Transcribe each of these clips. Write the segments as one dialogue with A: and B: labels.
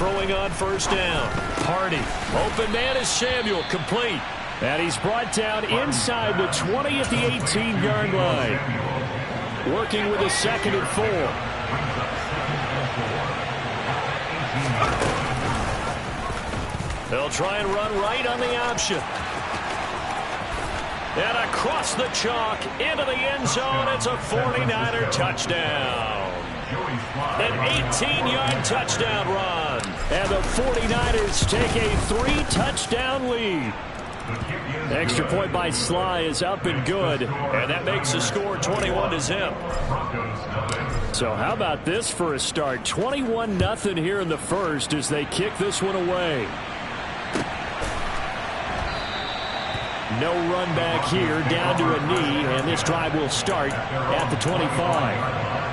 A: throwing on first down. Hardy. Open man is Samuel. Complete. And he's brought down inside the 20 at the 18-yard line. Working with a 2nd and 4. They'll try and run right on the option. And across the chalk into the end zone. It's a 49er touchdown. An 18-yard touchdown run. And the 49ers take a 3-touchdown lead. Extra point by Sly is up and good. And that makes the score 21-0. So how about this for a start? 21-0 here in the first as they kick this one away. No run back here, down to a knee, and this drive will start at the 25.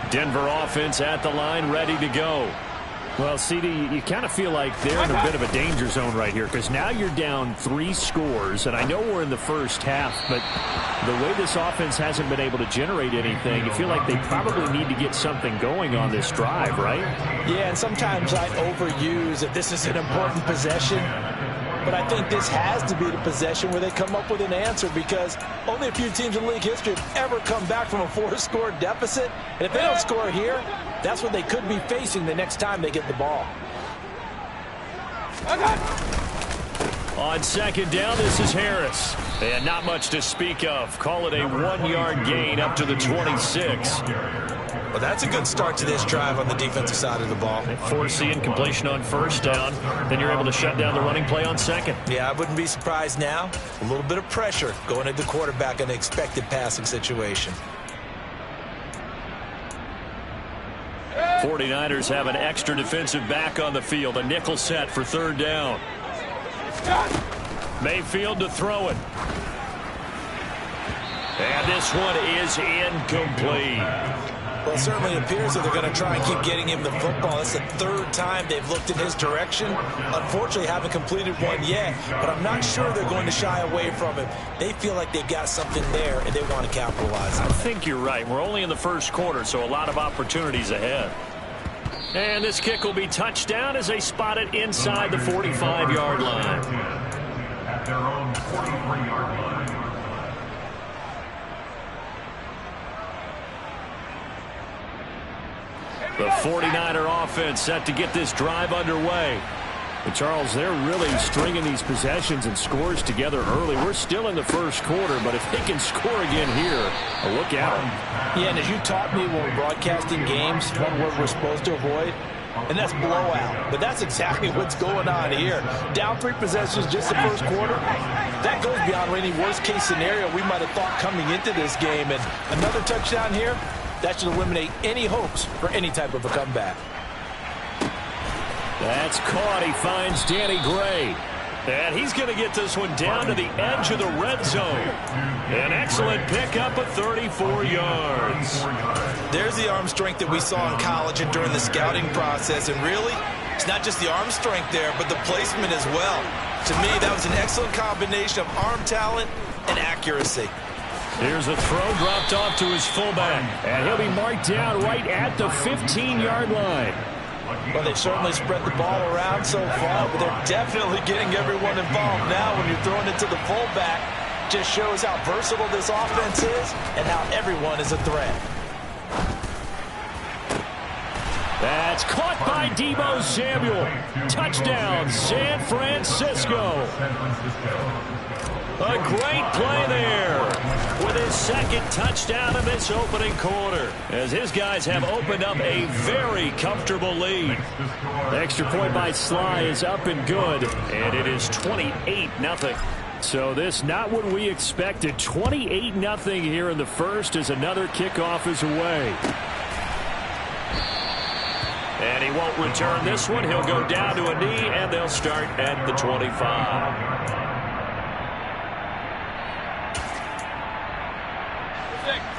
A: Denver offense at the line, ready to go. Well, CD, you kind of feel like they're in a bit of a danger zone right here because now you're down 3 scores, and I know we're in the first half, but the way this offense hasn't been able to generate anything, you feel like they probably need to get something going on this drive, right?
B: Yeah, and sometimes I overuse that this is an important possession, but I think this has to be the possession where they come up with an answer because only a few teams in league history have ever come back from a 4-score deficit, and if they don't score here, that's what they could be facing the next time they get the ball.
A: On 2nd down, this is Harris. And not much to speak of. Call it a 1-yard gain up to the 26.
B: Well, that's a good start to this drive on the defensive side of the ball.
A: Force the incompletion on 1st down. Then you're able to shut down the running play on 2nd.
B: Yeah, I wouldn't be surprised now. A little bit of pressure going at the quarterback in an expected passing situation.
A: 49ers have an extra defensive back on the field. A nickel set for 3rd down. Mayfield to throw it. And this one is incomplete.
B: Well, it certainly appears that they're going to try and keep getting him the football. It's the 3rd time they've looked in his direction. Unfortunately, haven't completed one yet, but I'm not sure they're going to shy away from him. They feel like they've got something there, and they want to capitalize on it.
A: I think you're right. We're only in the 1st quarter, so a lot of opportunities ahead. And this kick will be touchdown as they spot it inside the 45-yard line. At their own 43-yard line. The 49er offense set to get this drive underway. But Charles, they're really stringing these possessions and scores together early. We're still in the 1st quarter, but if they can score again here, look out.
B: Yeah, and as you taught me when we're broadcasting games, one word we're supposed to avoid, and that's blowout. But that's exactly what's going on here. Down 3 possessions just the 1st quarter. That goes beyond any worst-case scenario we might have thought coming into this game. And another touchdown here, that should eliminate any hopes for any type of a comeback.
A: That's caught. He finds Danny Gray. And he's going to get this one down to the edge of the red zone. An excellent pickup of 34 yards.
B: There's the arm strength that we saw in college and during the scouting process. And really, it's not just the arm strength there, but the placement as well. To me, that was an excellent combination of arm talent and accuracy.
A: Here's a throw dropped off to his fullback. And he'll be marked down right at the 15-yard line.
B: Well, they've certainly spread the ball around so far, but they're definitely getting everyone involved now when you're throwing it to the fullback. Just shows how versatile this offense is and how everyone is a threat.
A: That's caught by Deebo Samuel. Touchdown, San Francisco. A great play there with his 2nd touchdown of this opening quarter as his guys have opened up a very comfortable lead. The extra point by Sly is up and good, and it is 28-0. So this not what we expected. 28-0 here in the first as another kickoff is away. And he won't return this one. He'll go down to a knee, and they'll start at the 25.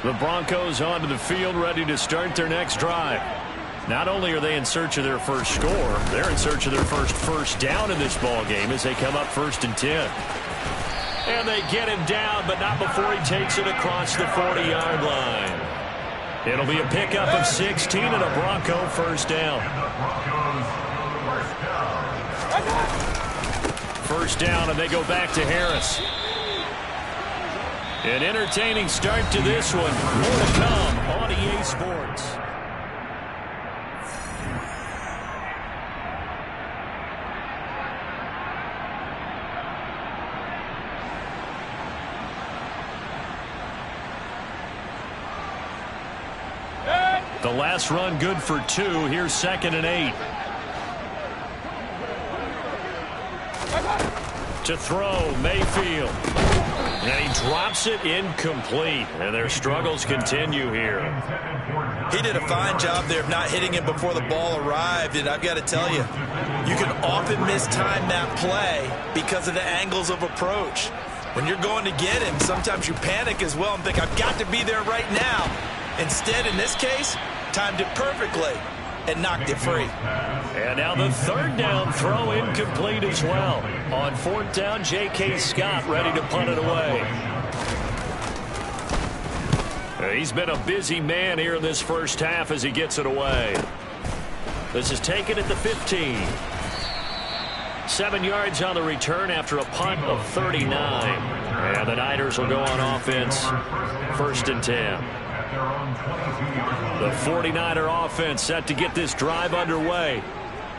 A: The Broncos onto the field ready to start their next drive. Not only are they in search of their first score, they're in search of their first down in this ball game as they come up 1st and 10. And they get him down, but not before he takes it across the 40-yard line. It'll be a pickup of 16 and a Bronco first down. First down, and they go back to Harris. An entertaining start to this one. More to come on EA Sports. The last run good for 2. Here's 2nd and 8. To throw, Mayfield. And he drops it incomplete. And their struggles continue here.
B: He did a fine job there of not hitting him before the ball arrived. And I've got to tell you, you can often mistime that play because of the angles of approach. When you're going to get him, sometimes you panic as well and think, I've got to be there right now. Instead, in this case, timed it perfectly and knocked it free.
A: And now the 3rd down throw incomplete as well. On 4th down, J.K. Scott ready to punt it away. He's been a busy man here in this first half as he gets it away. This is taken at the 15. 7 yards on the return after a punt of 39. And the Niners will go on offense 1st and 10. The 49er offense set to get this drive underway.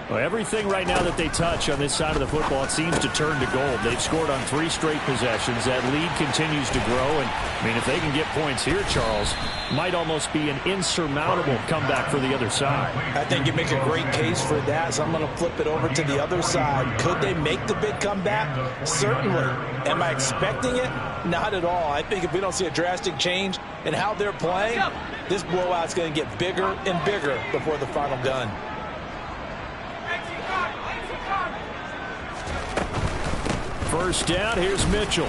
A: Well, everything right now that they touch on this side of the football, it seems to turn to gold. They've scored on 3 straight possessions. That lead continues to grow. And, I mean, if they can get points here, Charles, might almost be an insurmountable comeback for the other side.
B: I think you make a great case for that, so I'm going to flip it over to the other side. Could they make the big comeback? Certainly. Am I expecting it? Not at all. I think if we don't see a drastic change in how they're playing, this blowout's going to get bigger and bigger before the final gun.
A: First down, here's Mitchell.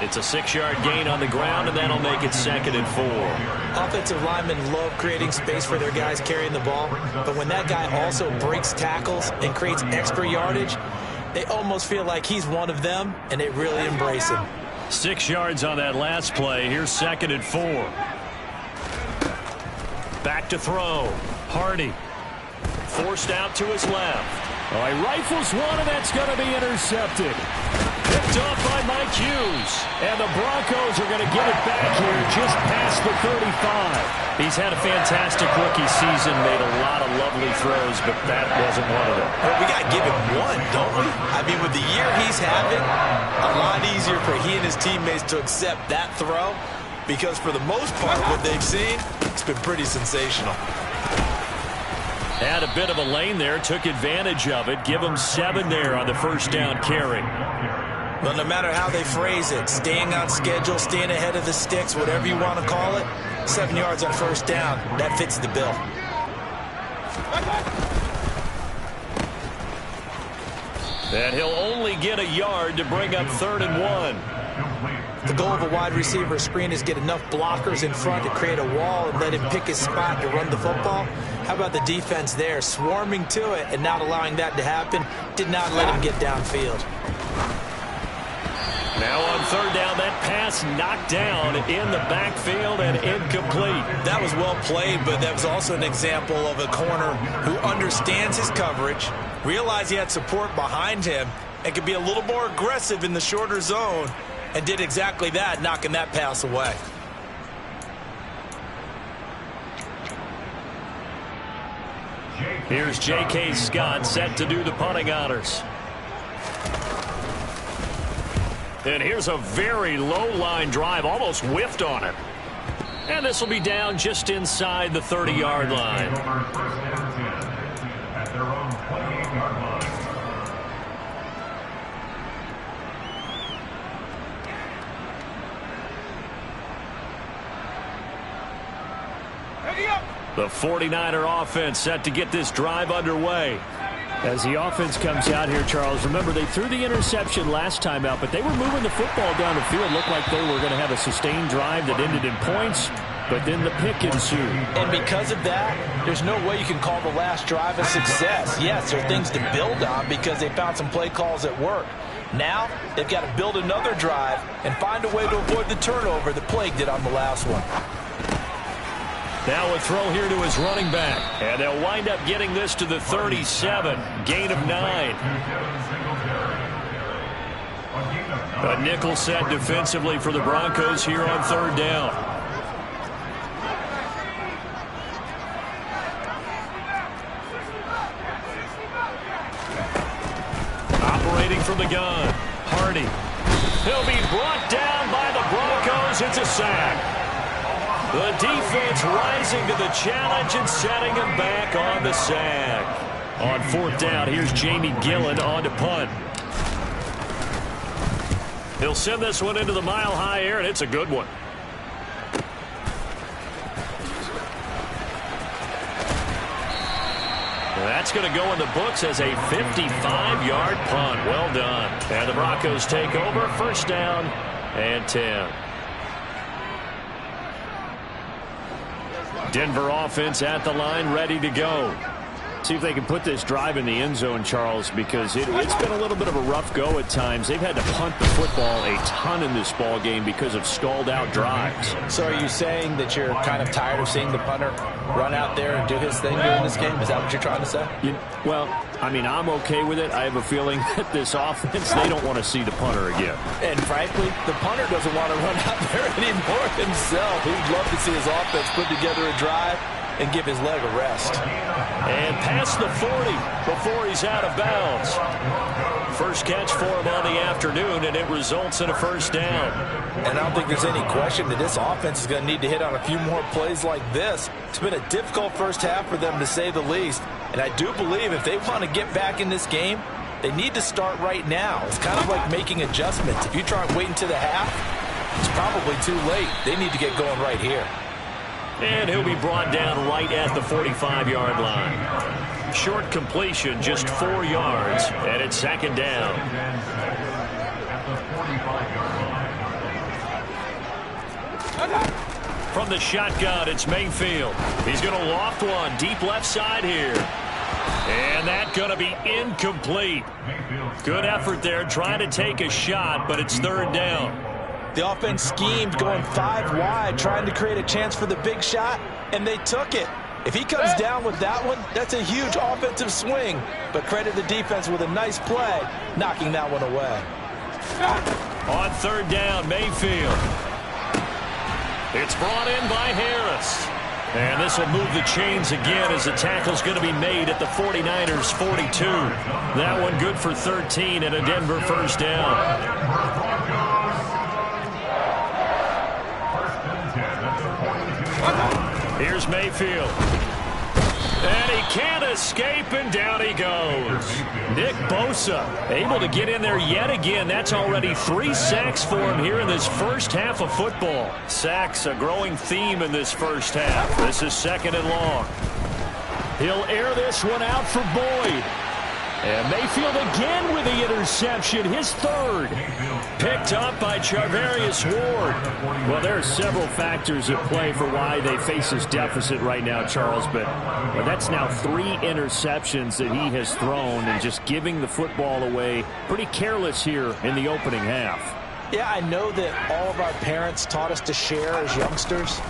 A: It's a 6-yard gain on the ground, and that'll make it 2nd and 4.
B: Offensive linemen love creating space for their guys carrying the ball, but when that guy also breaks tackles and creates extra yardage, they almost feel like he's one of them, and they really embrace him.
A: 6 yards on that last play. Here's 2nd and 4. Back to throw. Hardy. Forced out to his left. Oh, he rifles one, and that's going to be intercepted. Picked off by Mike Hughes. And the Broncos are going to get it back here just past the 35. He's had a fantastic rookie season, made a lot of lovely throws, but that wasn't one of them.
B: Well, we got to give him one, don't we? I mean, with the year he's having, a lot easier for he and his teammates to accept that throw because for the most part, what they've seen, it's been pretty sensational.
A: Had a bit of a lane there, took advantage of it. Give him 7 there on the first down carry.
B: Well, no matter how they phrase it, staying on schedule, staying ahead of the sticks, whatever you want to call it, 7 yards on first down, that fits the bill.
A: And he'll only get a yard to bring up 3rd and 1.
B: The goal of a wide receiver screen is get enough blockers in front to create a wall and let him pick his spot to run the football. How about the defense there, swarming to it and not allowing that to happen? Did not let him get downfield.
A: Now on 3rd down, that pass knocked down in the backfield and incomplete.
B: That was well played, but that was also an example of a corner who understands his coverage, realized he had support behind him, and could be a little more aggressive in the shorter zone, and did exactly that, knocking that pass away.
A: Here's J.K. Scott set to do the punting honors. And here's a very low line drive, almost whiffed on it. And this will be down just inside the 30-yard line. The 49er offense set to get this drive underway. As the offense comes out here, Charles, remember they threw the interception last time out, but they were moving the football down the field. Looked like they were going to have a sustained drive that ended in points. but then the pick ensued.
B: And because of that, there's no way you can call the last drive a success. Yes, there are things to build on because they found some play calls that work. Now, they've got to build another drive and find a way to avoid the turnover that plagued it on the last one.
A: Now a throw here to his running back. And they'll wind up getting this to the 37. Gain of 9. A nickel set defensively for the Broncos here on 3rd down. Operating from the gun. Hardy. He'll be brought down by the Broncos. It's a sack. The defense rising to the challenge and setting him back on the sack. On 4th down, here's Jamie Gillen on to punt. He'll send this one into the mile-high air, and it's a good one. That's going to go in the books as a 55-yard punt. Well done. And the Broncos take over. 1st down and 10. Denver offense at the line, ready to go. See if they can put this drive in the end zone, Charles, because it's been a little bit of a rough go at times. They've had to punt the football a ton in this ball game because of stalled-out drives.
B: So are you saying that you're kind of tired of seeing the punter run out there and do his thing during this game? Is that what you're trying to say?
A: Well, I mean, I'm okay with it. I have a feeling that this offense, they don't want to see the punter again.
B: And frankly, the punter doesn't want to run out there anymore himself. He'd love to see his offense put together a drive and give his leg a rest.
A: And past the 40 before he's out of bounds. First catch for him on the afternoon, and it results in a 1st down.
B: And I don't think there's any question that this offense is going to need to hit on a few more plays like this. It's been a difficult first half for them, to say the least. And I do believe if they want to get back in this game, they need to start right now. It's kind of like making adjustments. If you try and wait until the half, it's probably too late. They need to get going right here.
A: And he'll be brought down right at the 45-yard line. Short completion, just 4 yards, and it's 2nd down. From the shotgun, it's Mayfield. He's going to loft one deep left side here. And that's going to be incomplete. Good effort there, trying to take a shot, but it's 3rd down.
B: The offense schemed going 5 wide, trying to create a chance for the big shot, and they took it. If he comes down with that one, that's a huge offensive swing. But credit the defense with a nice play, knocking that one away.
A: On 3rd down, Mayfield. It's brought in by Harris. And this will move the chains again as the tackle's going to be made at the 49ers' 42. That one good for 13 and a Denver 1st down. Here's Mayfield. And he can't escape, and down he goes. Nick Bosa able to get in there yet again. That's already 3 sacks for him here in this first half of football. Sacks, a growing theme in this first half. This is 2nd and long. He'll air this one out for Boyd. And Mayfield again with the interception, his 3rd. Picked up by Charvarius Ward. Well, there are several factors at play for why they face this deficit right now, Charles, but that's now 3 interceptions that he has thrown and just giving the football away. Pretty careless here in the opening half.
B: Yeah, I know that all of our parents taught us to share as youngsters,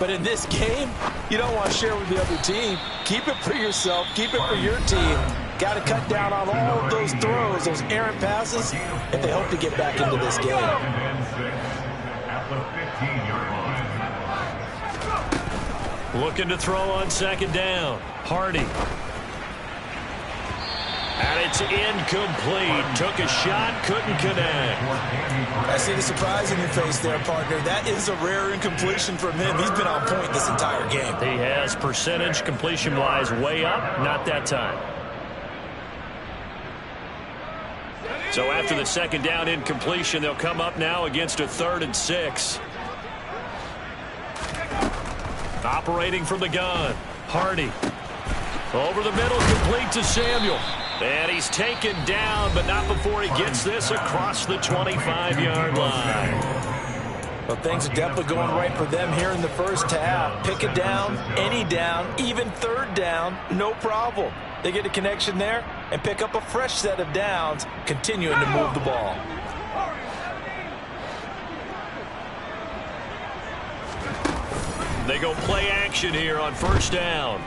B: but in this game, you don't want to share with the other team. Keep it for yourself. Keep it for your team. Got to cut down on all of those throws, those errant passes, if they hope to get back into this game.
A: Looking to throw on 2nd down. Hardy. And it's incomplete. Took a shot, couldn't connect.
B: I see the surprise in your face there, partner. That is a rare incompletion from him. He's been on point this entire game.
A: He has percentage completion-wise way up. Not that time. So after the 2nd down incompletion, they'll come up now against a 3rd and 6. Operating from the gun. Hardy. Over the middle, complete to Samuel. And he's taken down, but not before he gets this across the 25-yard line.
B: Well, things are definitely going right for them here in the first half. Pick a down, any down, even third down, no problem. They get a connection there and pick up a fresh set of downs, continuing to move the ball.
A: They go play action here on first down.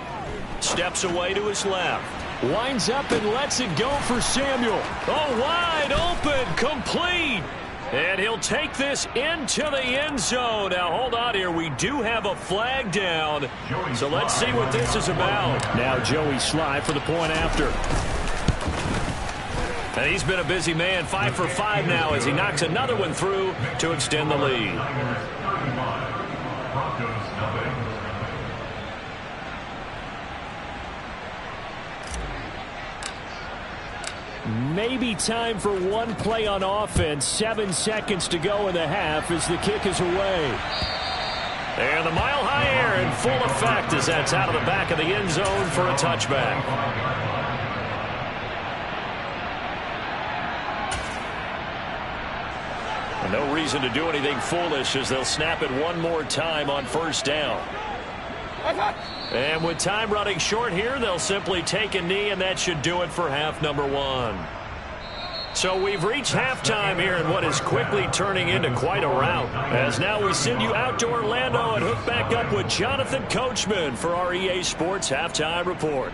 A: Steps away to his left. Winds up and lets it go for Samuel. Oh, wide open, complete. And he'll take this into the end zone. Now, hold on here. We do have a flag down. So let's see what this is about. Now, Joey Slye for the point after. And he's been a busy man, 5 for 5 now as he knocks another one through to extend the lead. Maybe time for one play on offense. 7 seconds to go in the half as the kick is away. And the mile-high air in full effect as that's out of the back of the end zone for a touchback. And no reason to do anything foolish as they'll snap it one more time on first down. And with time running short here, they'll simply take a knee, and that should do it for half number 1. So we've reached halftime here in what is quickly turning into quite a rout. As now we send you out to Orlando and hook back up with Jonathan Coachman for our EA Sports Halftime Report.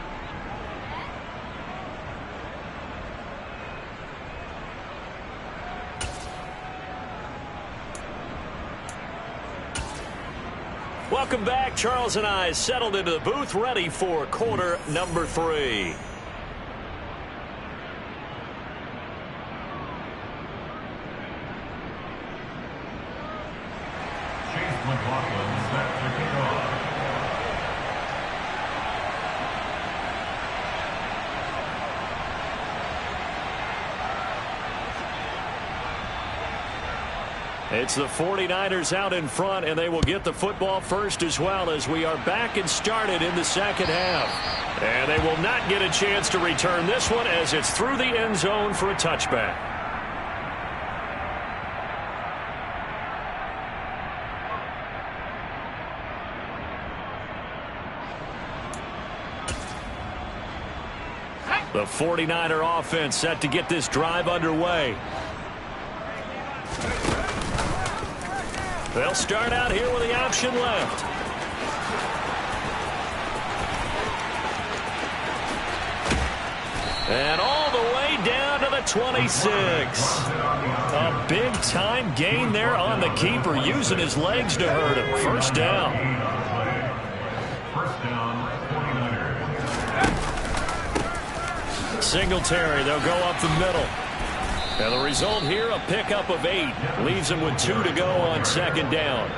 A: Welcome back. Charles and I settled into the booth, ready for quarter number 3.
C: Chase McLaughlin set to kick off.
A: It's the 49ers out in front, and they will get the football first as well as we are back and started in the second half. And they will not get a chance to return this one as it's through the end zone for a touchback. The 49er offense set to get this drive underway. They'll start out here with the option left. And all the way down to the 26. A big-time gain there on the keeper, using his legs to hurt him. First down.
C: First down, 49ers.
A: Singletary, they'll go up the middle. And the result here, a pickup of 8. Leaves them with 2 to go on second down.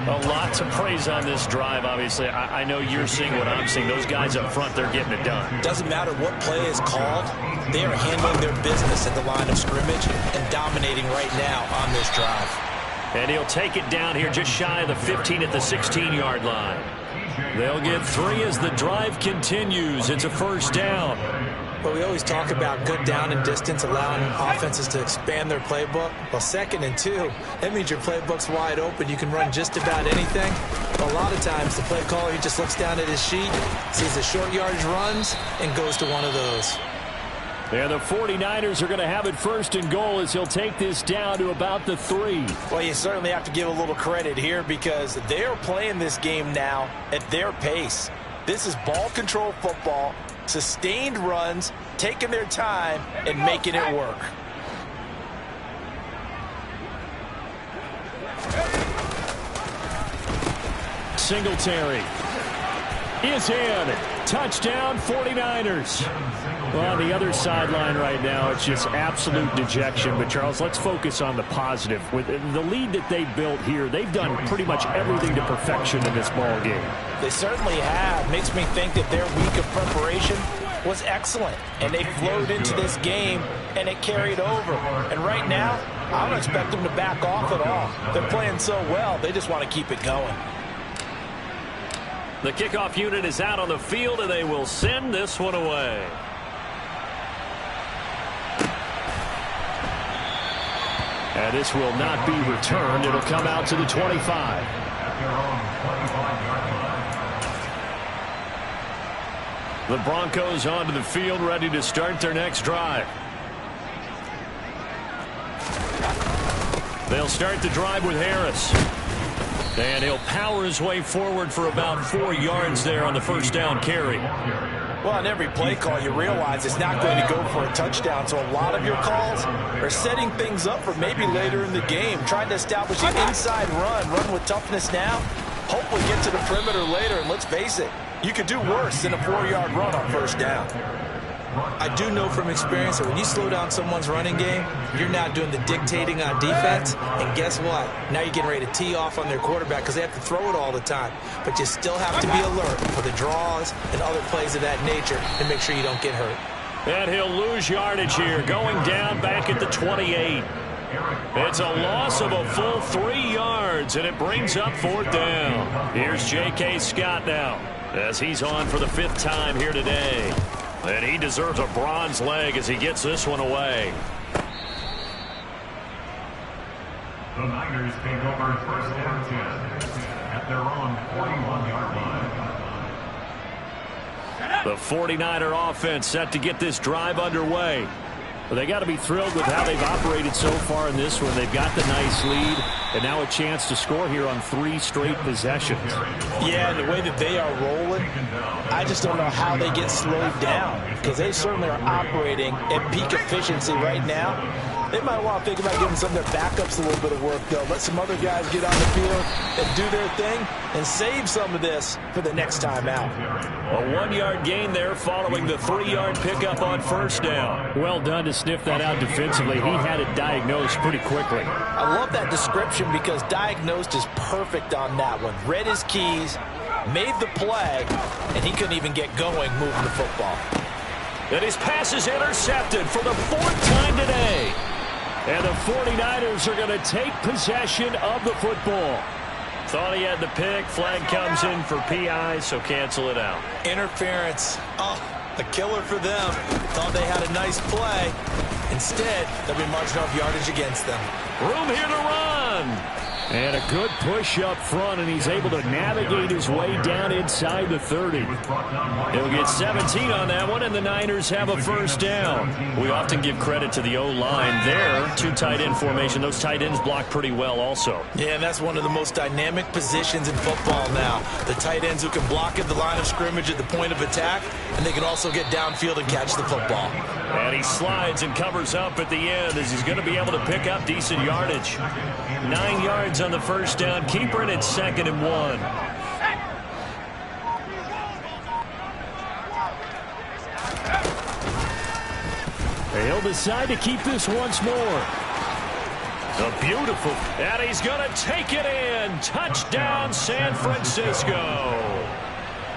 A: A lot to praise on this drive, obviously. I know you're seeing what I'm seeing. Those guys up front, they're getting it done.
B: Doesn't matter what play is called. They are handling their business at the line of scrimmage and dominating right now on this drive.
A: And he'll take it down here just shy of the 15 at the 16-yard line. They'll get 3 as the drive continues. It's a first down.
B: But we always talk about good down and distance, allowing offenses to expand their playbook. Well, 2nd and 2, that means your playbook's wide open. You can run just about anything. But a lot of times, the play caller, he just looks down at his sheet, sees the short yardage runs, and goes to one of those.
A: And the 49ers are going to have it first and goal as he'll take this down to about the 3.
B: Well, you certainly have to give a little credit here because they're playing this game now at their pace. This is ball control football, sustained runs, taking their time, and making it work.
A: Singletary is in. Touchdown, 49ers. Well, on the other sideline right now, it's just absolute dejection. But, Charles, let's focus on the positive. With the lead that they built here, they've done pretty much everything to perfection in this ball game.
B: They certainly have. Makes me think that their week of preparation was excellent. And they flowed into this game, and it carried over. And right now, I don't expect them to back off at all. They're playing so well, they just want to keep it going.
A: The kickoff unit is out on the field, and they will send this one away. And this will not be returned. It'll come out to the 25.
C: At their own 25-yard line.
A: The Broncos onto the field, ready to start their next drive. They'll start the drive with Harris. And he'll power his way forward for about 4 yards there on the first down carry.
B: Well, on every play call, you realize it's not going to go for a touchdown. So a lot of your calls are setting things up for maybe later in the game, trying to establish an inside run with toughness now, hopefully get to the perimeter later. And let's face it, you could do worse than a 4-yard run on first down. I do know from experience that when you slow down someone's running game, you're not doing the dictating on defense. And guess what? Now you're getting ready to tee off on their quarterback because they have to throw it all the time. But you still have to be alert for the draws and other plays of that nature and make sure you don't get hurt.
A: And he'll lose yardage here, going down back at the 28. It's a loss of a full 3 yards, and it brings up 4th down. Here's J.K. Scott now, as he's on for the 5th time here today. And he deserves a bronze leg as he gets this one away.
C: The Niners take over first and 10 at their own 41-yard line.
A: The 49er offense set to get this drive underway. But they got to be thrilled with how they've operated so far in this one. They've got the nice lead, and now a chance to score here on 3 straight possessions.
B: Yeah, and the way that they are rolling, I just don't know how they get slowed down, because they certainly are operating at peak efficiency right now. They might want to think about giving some of their backups a little bit of work, though. Let some other guys get on the field and do their thing and save some of this for the next time out.
A: A 1-yard gain there following the 3-yard pickup on first down. Well done to sniff that out defensively. He had it diagnosed pretty quickly.
B: I love that description because diagnosed is perfect on that one. Read his keys, made the play, and he couldn't even get going moving the football.
A: And his pass is intercepted for the 4th time today. And the 49ers are going to take possession of the football. Thought he had the pick. Flag comes in for PI, so cancel it out.
B: Interference. Oh, a killer for them. Thought they had a nice play. Instead, they'll be marching off yardage against them.
A: Room here to run. And a good push up front, and he's able to navigate his way down inside the 30. He'll get 17 on that one, and the Niners have a first down. We often give credit to the O-line there. 2 tight end formation. Those tight ends block pretty well also.
B: Yeah, and that's one of the most dynamic positions in football now. The tight ends who can block at the line of scrimmage at the point of attack, and they can also get downfield and catch the football.
A: And he slides and covers up at the end as he's going to be able to pick up decent yardage. 9 yards on the first down. Keeper, and it's 2nd and 1. He'll decide to keep this once more. A beautiful, and he's going to take it in. Touchdown, San Francisco.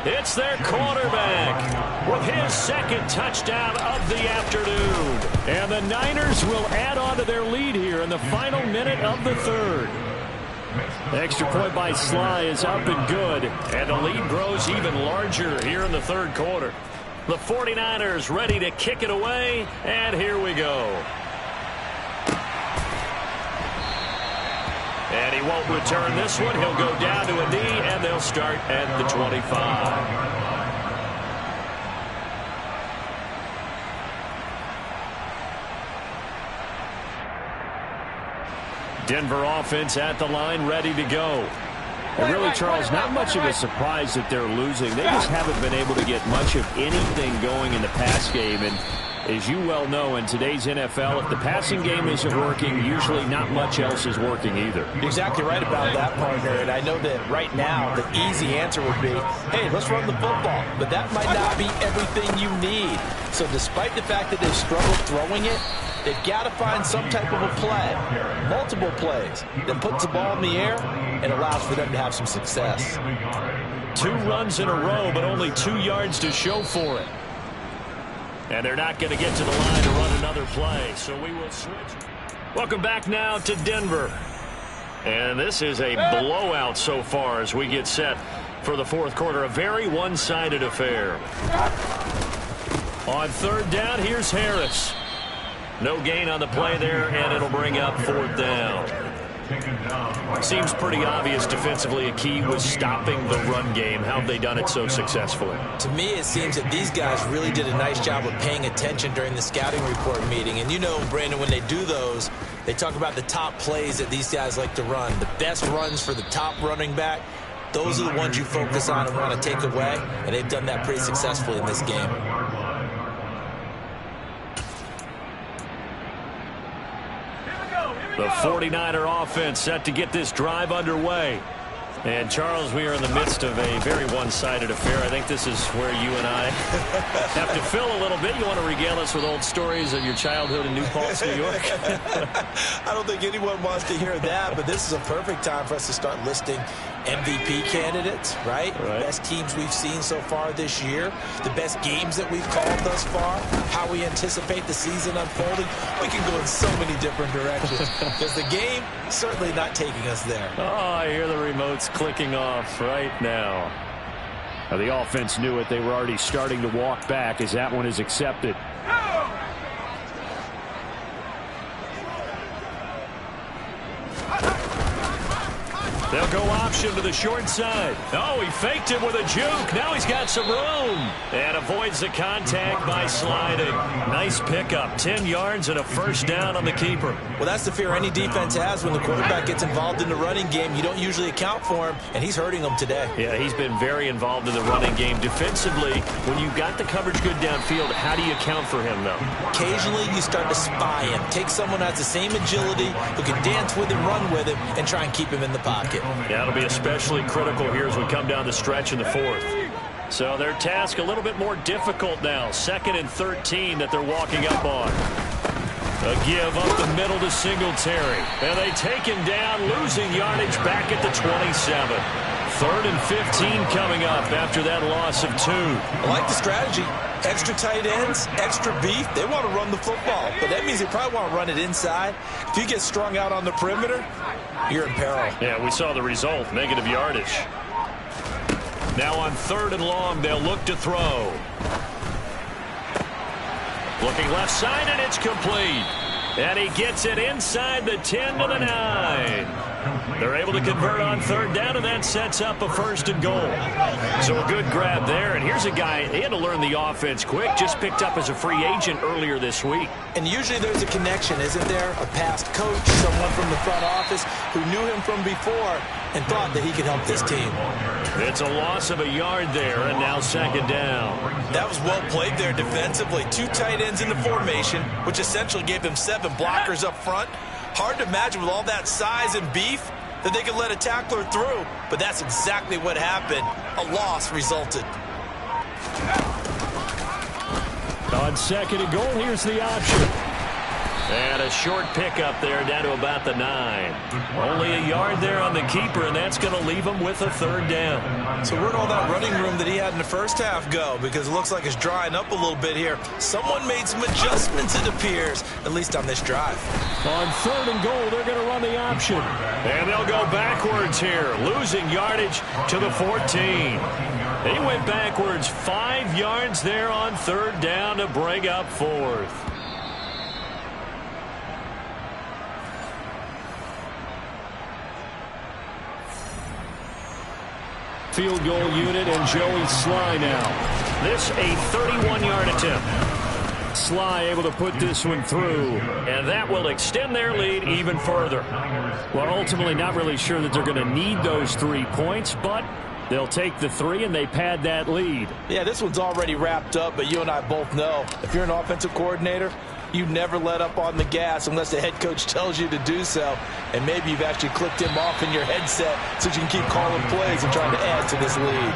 A: It's their quarterback with his 2nd touchdown of the afternoon. And the Niners will add on to their lead here in the final minute of the 3rd. The extra point by Sly is up and good. And the lead grows even larger here in the 3rd quarter. The 49ers ready to kick it away. And here we go. And he won't return this one. He'll go down to a knee, and they'll start at the 25. Denver offense at the line, ready to go. And really, Charles, not much of a surprise that they're losing. They just haven't been able to get much of anything going in the pass game. And as you well know, in today's NFL, if the passing game isn't working, usually not much else is working either.
B: You're exactly right about that, partner. And I know that right now the easy answer would be, hey, let's run the football. But that might not be everything you need. So despite the fact that they've struggled throwing it, they've got to find some type of a play, multiple plays, that puts the ball in the air and allows for them to have some success.
A: 2 runs in a row, but only 2 yards to show for it. And they're not going to get to the line to run another play, so we will switch. Welcome back now to Denver. And this is a blowout so far as we get set for the 4th quarter. A very one-sided affair. On 3rd down, here's Harris. No gain on the play there, and it'll bring up 4th down. Seems pretty obvious defensively a key was stopping the run game. How have they done it so successfully?
B: To me, it seems that these guys really did a nice job of paying attention during the scouting report meeting. And you know, Brandon, when they do those, they talk about the top plays that these guys like to run. The best runs for the top running back, those are the ones you focus on and want to take away. And they've done that pretty successfully in this game.
A: The 49er offense set to get this drive underway. And, Charles, we are in the midst of a very one-sided affair. I think this is where you and I have to fill a little bit. You want to regale us with old stories of your childhood in New Paltz, New York?
B: I don't think anyone wants to hear that, but this is a perfect time for us to start listing MVP candidates, right? Best teams we've seen so far this year, the best games that we've called thus far, how we anticipate the season unfolding. We can go in so many different directions because the game certainly not taking us there.
A: Oh, I hear the remotes clicking off right now. Now, the offense knew it. They were already starting to walk back as that one is accepted. They'll go option to the short side. Oh, he faked it with a juke. Now he's got some room. And avoids the contact by sliding. Nice pickup. 10 yards and a 1st down on the keeper.
B: Well, that's the fear any defense has when the quarterback gets involved in the running game. You don't usually account for him, and he's hurting them today.
A: Yeah, he's been very involved in the running game. Defensively, when you've got the coverage good downfield, how do you account for him, though?
B: Occasionally, you start to spy him. Take someone who has the same agility, who can dance with him, run with him, and try and keep him in the pocket.
A: Yeah, it'll be especially critical here as we come down the stretch in the 4th. So their task a little bit more difficult now. 2nd and 13 that they're walking up on. A give up the middle to Singletary. And they take him down, losing yardage back at the 27. 3rd and 15 coming up after that loss of 2.
B: I like the strategy. Extra tight ends, extra beef. They want to run the football, but that means they probably want to run it inside. If you get strung out on the perimeter, you're in peril.
A: Yeah, we saw the result, negative yardage. Now on 3rd and long, they'll look to throw. Looking left side, and it's complete. And he gets it inside the 10 to the 9. They're able to convert on 3rd down, and that sets up a 1st and goal. So a good grab there. And here's a guy, he had to learn the offense quick, just picked up as a free agent earlier this week.
B: And usually there's a connection, isn't there? A past coach, someone from the front office who knew him from before and thought that he could help this team.
A: It's a loss of a yard there, and now 2nd down.
B: That was well played there defensively. 2 tight ends in the formation, which essentially gave them 7 blockers up front. Hard to imagine with all that size and beef that they could let a tackler through, but that's exactly what happened. A loss resulted.
A: On 2nd and goal, here's the option. And a short pickup there down to about the 9. Only a yard there on the keeper, and that's going to leave him with a 3rd down.
B: So where'd all that running room that he had in the first half go? Because it looks like it's drying up a little bit here. Someone made some adjustments, it appears, at least on this drive.
A: On 3rd and goal, they're going to run the option. And they'll go backwards here, losing yardage to the 14. He went backwards 5 yards there on 3rd down to bring up 4th. Field goal unit and Joey Sly now. This a 31-yard attempt. Sly able to put this one through, and that will extend their lead even further. Well, ultimately not really sure that they're going to need those 3 points, but they'll take the 3 and they pad that lead.
B: Yeah, this one's already wrapped up, but you and I both know if you're an offensive coordinator, you never let up on the gas unless the head coach tells you to do so. And maybe you've actually clicked him off in your headset so you can keep calling plays and trying to add to this lead.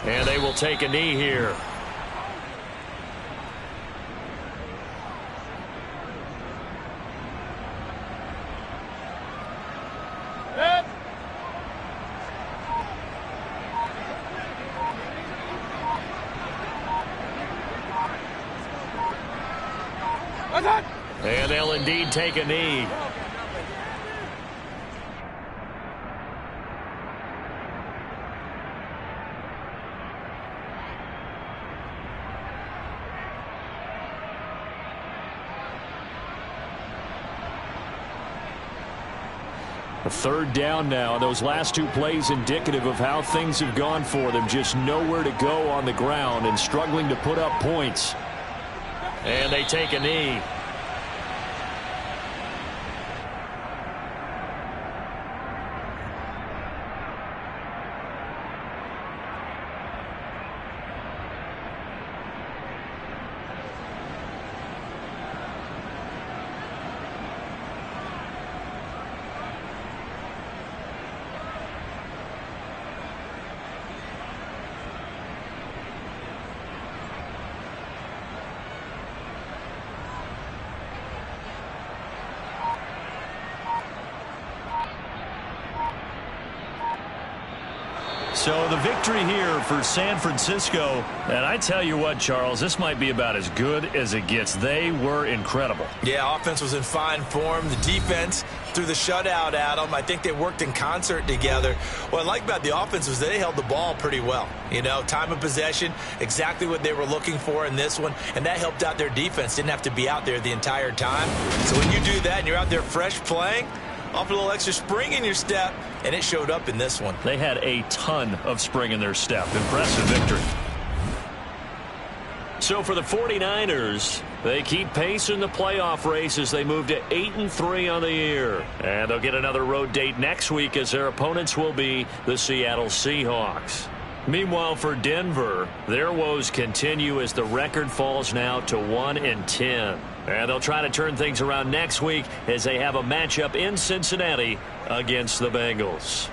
A: And they will take a knee here. And they'll they'll indeed take a knee. A third down now. Those last two plays indicative of how things have gone for them. Just nowhere to go on the ground and struggling to put up points. And they take a knee.
D: So the victory here for San Francisco. And I tell you what, Charles, this might be about as good as it gets. They were incredible.
B: Yeah, offense was in fine form. The defense threw the shutout at them. I think they worked in concert together. What I like about the offense was they held the ball pretty well. You know, time of possession, exactly what they were looking for in this one. And that helped out their defense. Didn't have to be out there the entire time. So when you do that and you're out there fresh playing, off a little extra spring in your step, and it showed up in this one.
D: They had a ton of spring in their step. Impressive victory.
A: So for the 49ers, they keep pace in the playoff race as they move to 8-3 on the year. And they'll get another road date next week as their opponents will be the Seattle Seahawks. Meanwhile, for Denver, their woes continue as the record falls now to 1-10. And they'll try to turn things around next week as they have a matchup in Cincinnati against the Bengals.